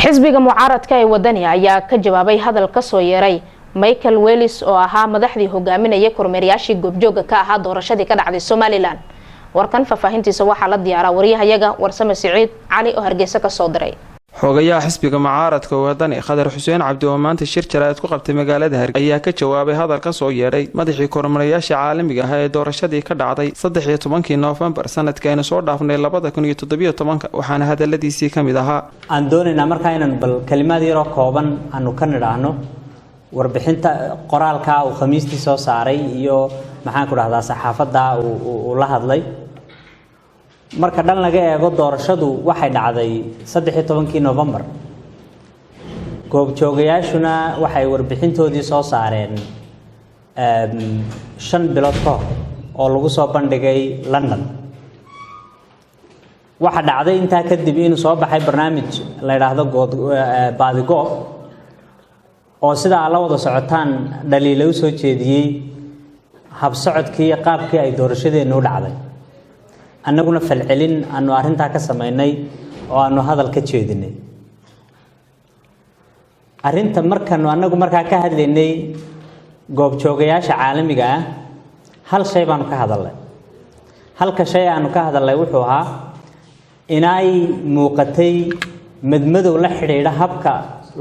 xisbiga mucaaradka ee wadani ayaa ka jawaabay hadal ka soo yeeray Michael Wells oo ahaa madaxdii hogaaminayay kormeerayaashii goobjooga ka ahaa doorashadii ka dhacday Somaliland. warkan faafahintiisa waxaa la diyaaraa wariyahayaga Warsame Siciid Cali oo Hargeysa ka soo diray. xogayaha xisbiga mucaaradka wadani Khadar Xuseen Cabdi oo maanta shir jaraa'id ku qabtay magaalada Hargeysa ayaa ka jawaabay hadal ka soo yeeray madaxii kormeerayaasha caalamiga ah ee doorashadii ka dhacday 13 November sanadkan soo dhaafnay 2017 waxaana hadaladiisii kamid ahaa aan doonaynaa markaa inaan bal kalimaad yar oo kooban aanu ka nidhaahno warbixinta qoraalka uu khamiistii soo saaray iyo maxaan ku dhahdaa saxaafadda uu la hadlay marka dhan laga eego doorashadu waxay dhacday 13 November goobjoogayaashuna waxay warbixintoodii soo saareen 5 bilood ka hor oo lagu soo bandhigay London waxa dhacday intaa kadib inuu soo baxay barnaamij la yiraahdo Baadigoob oo sida la wada socotaan dhaliilo u soo jeediyay hab socodkii qaabkii ay doorashadeenu u dhacday annaguna falcelin aanu arinta ka sameynay oo aanu hadal ka jeedinay arinta markaanu annagu markaa ka hadlaynay goobjoogayaasha caalamiga ah hal shay baanu ka hadalnay halka shay aanu ka hadalnay wuxuu ahaa inay muuqatay madmadow la xiriira habka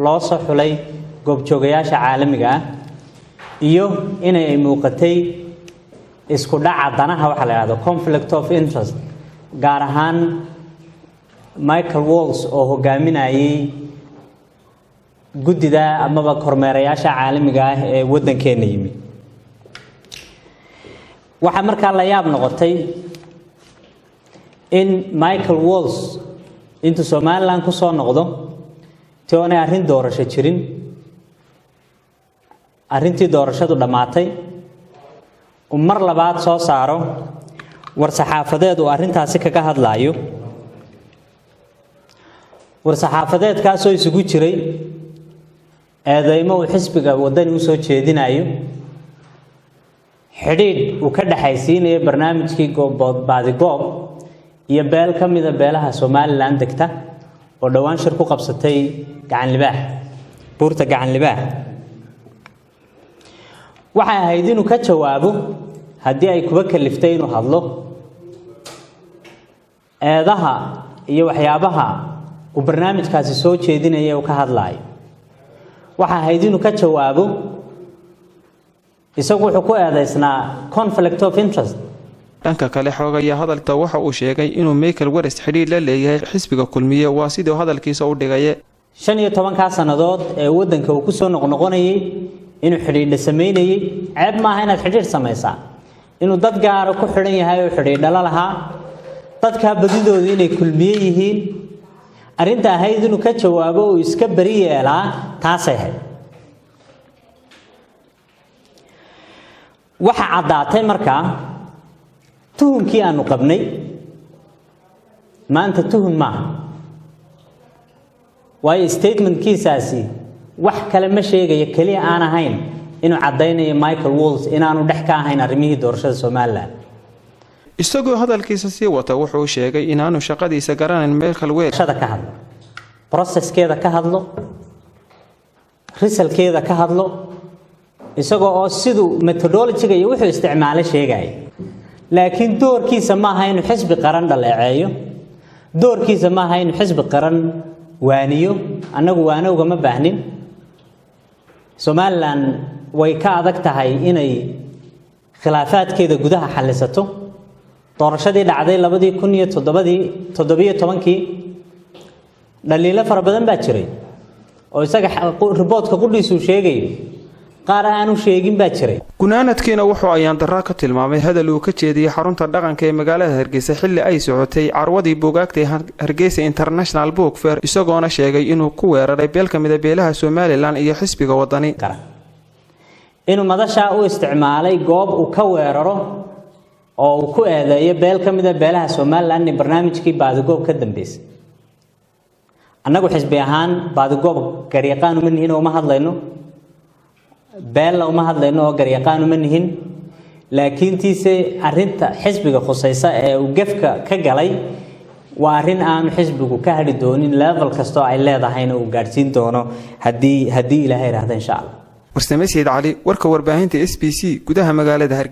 loo soo xulay goobjoogayaasha caalamiga ah iyo inay muuqatay isku dhaca danaha waxa la yiraahdo conflict of interest gaar ahaan Michael Wells oo hogaaminayay gudida amaba kormeerayaasha caalamiga ah ee wadankeena yimid waxa markaa la yaab noqotay in Michael Wells inta Somaliland ku soo noqdo toona arrin doorasho jirin arrintii doorashadu dhamaatay mar labaad soo saaro war saxaafadeed oo arrintaasi kaga hadlaayo war saxaafadeedkaas oo isugu jiray eedeymo uu xisbiga wadani u soo jeedinayo xidhiidh uu ka dhaxaysiinayo barnaamijkii Baadigoob iyo beel ka mid ah beelaha Somaliland degta oo dhawaan shir ku qabsatay gacan libaax buurta gacan libaax waxa ahayd inuu ka jawaabo haddii ay kuba kaliftay inuu hadlo eedaha iyo waxyaabaha uu barnaamijkaasi soo jeedinayay oo ka hadlaayo waxa ahayd inuu ka jawaabo isagu wuxuu ku eedeysnaa conflict of interest dhanka kale xogayaha hadalka waxa uu sheegay inuu Michael Wells xiriir la leeyahay xisbiga kulmiye waa sidoo hadalkiisa u dhigay 15 sanadood ee wadanka uu ku soo noqnoqonayay inuu xiriir sameeyay ceeb ma aha inaad xiriir sameeysaa inuu dad gaar ah ku xiran yahay oo xiriir dhala lahaa dadka badidooda inay kulmiye yihiin arinta ahayd inuu ka jawaabo oo iska bari yeelaa taasay ahayd waxa cadaatay markaa tuhunkii aanu qabnay maanta tuhun ma way statementkiisaasi wax kale ma sheegayo kaliya aan ahayn inuu cadeynayo Michael Wells inaanu dhex ka ahayn arrimihii doorashada Somaliland isagoo hadalkiisa sii wata wuxuu sheegay inaanu shaqadiisa garanayn Michael Wells shaqada ka hadlo processkeeda ka hadlo resultkeeda ka hadlo isagoo oo sidoo methodology-ga iyo wuxuu isticmaalay sheegay laakiin doorkiisa ma aha inuu xisbi qaran dhaleeceeyo doorkiisa ma aha inuu xisbi qaran waaniyo annagu waanowga ma baahnin Somaliland way ka adag tahay inay khilaafaadkeeda gudaha xallisato doorashadii dhacday 2017 dhaliilo fara badan baa jiray oo isaga reportka qudhiisu sheegay qaar aanu sheegin baa jiray gunaanadkiina wuxuu ayaan daraa ka tilmaamay hadal uu ka jeediyay xarunta dhaqanka ee magaalada Hargeysa xilli ay socotay carwadii buugaagta Hargeysa International Book Fair isagoona sheegay inuu ku weeraray beel ka mid ah beelaha Somaliland iyo xisbiga wadani inuu madasha u isticmaalay goob uu ka weeraro oo uu ku eedeeyo beel ka mid ah beelaha Somaliland ee barnaamijkii Baadigoob ka dambeysay annagu xisbi ahaan Baadigoob garyaqaan uma nihin oo ma hadlayno beel uma hadlayno oo garyaqaan uma nihin laakiin tiise arinta xisbiga khusaysa ee uu gefka ka galay waa arrin aanu xisbigu ka hadhi doonin level kastoo ay leedahayna uu gaadhsiin doono haddii ilaahay raahdo insha Allah. Warsame Said Cali warka warbaahinta SBC gudaha magaalada Hargeysa.